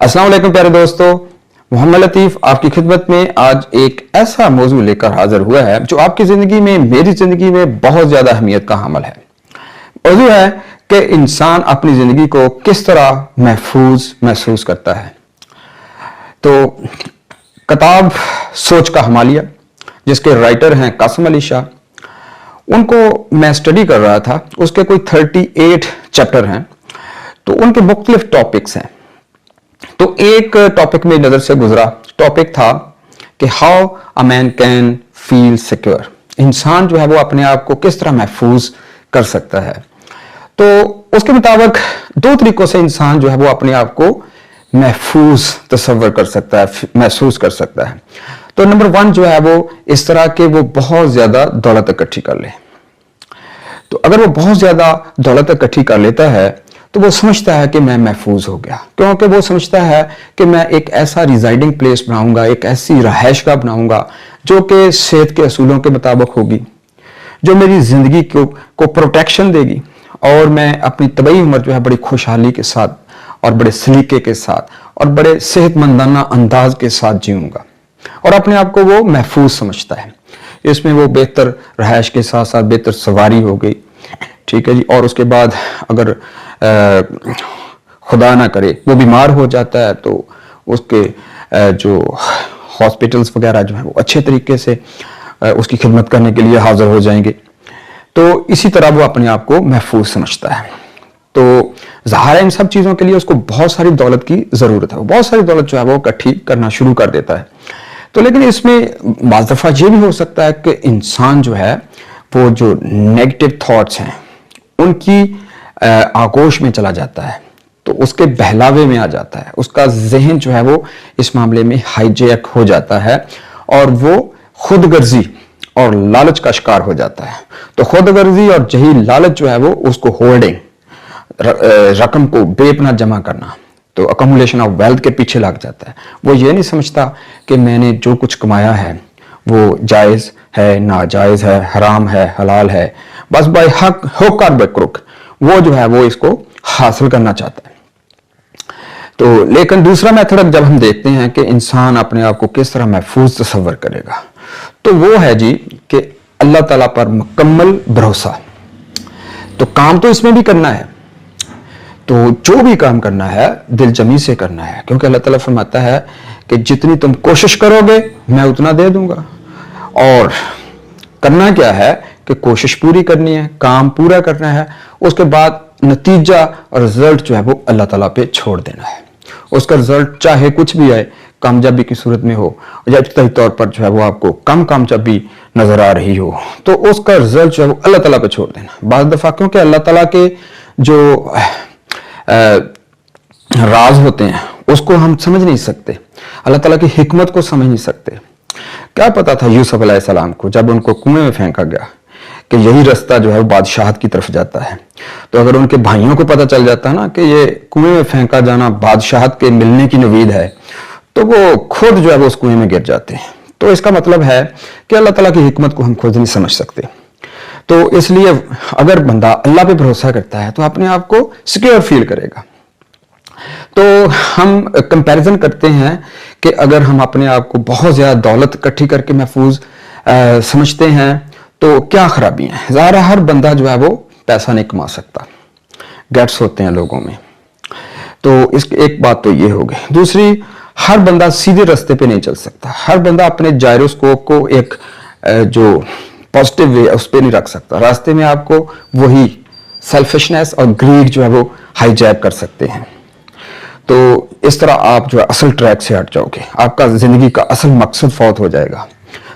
अस्सलाम वालेकुम प्यारे दोस्तों, मोहम्मद लतीफ आपकी खिदमत में आज एक ऐसा मौजू लेकर हाजिर हुआ है जो आपकी जिंदगी में, मेरी जिंदगी में बहुत ज्यादा अहमियत का हामिल है। मौजू है कि इंसान अपनी जिंदगी को किस तरह महफूज महसूस करता है। तो किताब सोच का हमालिया, जिसके राइटर हैं कासिम अली शाह, उनको मैं स्टडी कर रहा था। उसके कोई 38 चैप्टर हैं, तो उनके मुख्तलिफ टॉपिक्स हैं। तो एक टॉपिक में नजर से गुजरा, टॉपिक था कि how a man can feel secure. इंसान जो है वो अपने आप को किस तरह महफूज कर सकता है। तो उसके मुताबिक दो तरीकों से इंसान जो है वो अपने आप को महफूज तस्वर कर सकता है, महसूस कर सकता है। तो नंबर 1 जो है वो इस तरह के वो बहुत ज्यादा दौलत इकट्ठी कर ले। तो अगर वो बहुत ज्यादा दौलत इकट्ठी कर लेता है तो वो समझता है कि मैं महफूज हो गया, क्योंकि वो समझता है कि मैं एक ऐसा रिजाइडिंग प्लेस बनाऊंगा, एक ऐसी रहायशगाह बनाऊंगा जो कि सेहत के असूलों के मुताबिक होगी, जो मेरी जिंदगी को प्रोटेक्शन देगी, और मैं अपनी तबई उम्र जो है बड़ी खुशहाली के साथ और बड़े सलीके के साथ और बड़े सेहतमंदाना अंदाज के साथ जीऊंगा। और अपने आप को वो महफूज समझता है। इसमें वो बेहतर रहायश के साथ साथ बेहतर सवारी हो गई, ठीक है जी। और उसके बाद अगर खुदा ना करे वो बीमार हो जाता है तो उसके जो हॉस्पिटल्स वगैरह जो है वो अच्छे तरीके से उसकी खिदमत करने के लिए हाजिर हो जाएंगे। तो इसी तरह वो अपने आप को महफूज समझता है। तो ज़ाहिर है इन सब चीज़ों के लिए उसको बहुत सारी दौलत की ज़रूरत है। बहुत सारी दौलत जो है वो इकट्ठी करना शुरू कर देता है। तो लेकिन इसमें बाज़ दफ़ा ये भी हो सकता है कि इंसान जो है वो जो नेगेटिव थॉट्स हैं उनकी आगोश में चला जाता है, तो उसके बहलावे में आ जाता है। उसका जहन जो है वो इस मामले में हाईजैक हो जाता है और वो खुदगर्जी और लालच का शिकार हो जाता है। तो खुदगर्जी और जही लालच जो है वो उसको होल्डिंग, रकम को बेपना जमा करना, तो अकमुलेशन ऑफ वेल्थ के पीछे लग जाता है। वो ये नहीं समझता कि मैंने जो कुछ कमाया है वो जायज़ है, नाजायज़ है, हराम है, हलाल है, बस बाय हक हुक और बकरुक वो जो है वो इसको हासिल करना चाहता है। तो लेकिन दूसरा मेथड जब हम देखते हैं कि इंसान अपने आप को किस तरह महफूज तस्वर करेगा, तो वो है जी कि अल्लाह ताला पर मुकम्मल भरोसा। तो काम तो इसमें भी करना है, तो जो भी काम करना है दिल जमी से करना है, क्योंकि अल्लाह ताला फरमाता है कि जितनी तुम कोशिश करोगे मैं उतना दे दूंगा। और करना क्या है कि कोशिश पूरी करनी है, काम पूरा करना है, उसके बाद नतीजा और रिजल्ट जो है वो अल्लाह ताला पे छोड़ देना है। उसका रिजल्ट चाहे कुछ भी आए, कामयाबी की सूरत में हो या इब्तदाई तौर पर जो है वो आपको कम कामयाबी नजर आ रही हो, तो उसका रिजल्ट जो है वो अल्लाह ताला पे छोड़ देना। बाज़ दफा क्योंकि अल्लाह ताला के जो राज होते हैं उसको हम समझ नहीं सकते, अल्लाह ताला की हिकमत को समझ नहीं सकते। क्या पता था यूसुफ अलैहिस्सलाम को जब उनको कुएं में फेंका गया कि यही रास्ता जो है वो बादशाहत की तरफ जाता है। तो अगर उनके भाइयों को पता चल जाता ना कि ये कुएं में फेंका जाना बादशाहत के मिलने की नवीद है, तो वो खुद जो है वो उस कुएं में गिर जाते हैं। तो इसका मतलब है कि अल्लाह ताला की हिकमत को हम खुद नहीं समझ सकते। तो इसलिए अगर बंदा अल्लाह पे भरोसा करता है तो अपने आप को सिक्योर फील करेगा। तो हम कंपैरिजन करते हैं कि अगर हम अपने आप को बहुत ज्यादा दौलत इकट्ठी करके महफूज समझते हैं तो क्या खराबियां हैं। ज़ाहिर है हर बंदा जो है वो पैसा नहीं कमा सकता, गैट्स होते हैं लोगों में। तो इसकी एक बात तो ये हो गई। दूसरी, हर बंदा सीधे रास्ते पे नहीं चल सकता। हर बंदा अपने जायरोस्कोप को एक जो पॉजिटिव वे उस पर नहीं रख सकता। रास्ते में आपको वही सेल्फिशनेस और ग्रीड जो है वो हाईजैक कर सकते हैं। तो इस तरह आप जो है असल ट्रैक से हट जाओगे, आपका जिंदगी का असल मकसद फौत हो जाएगा।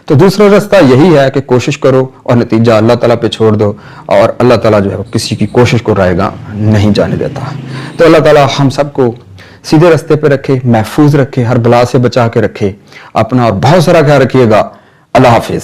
तो दूसरा रास्ता यही है कि कोशिश करो और नतीजा अल्लाह ताला पे छोड़ दो, और अल्लाह ताला जो है किसी की कोशिश को रायगा नहीं जाने देता। तो अल्लाह ताला हम सबको सीधे रास्ते पे रखे, महफूज रखे, हर बला से बचा के रखे। अपना और बहुत सारा ख्याल रखिएगा। अल्लाह हाफिज।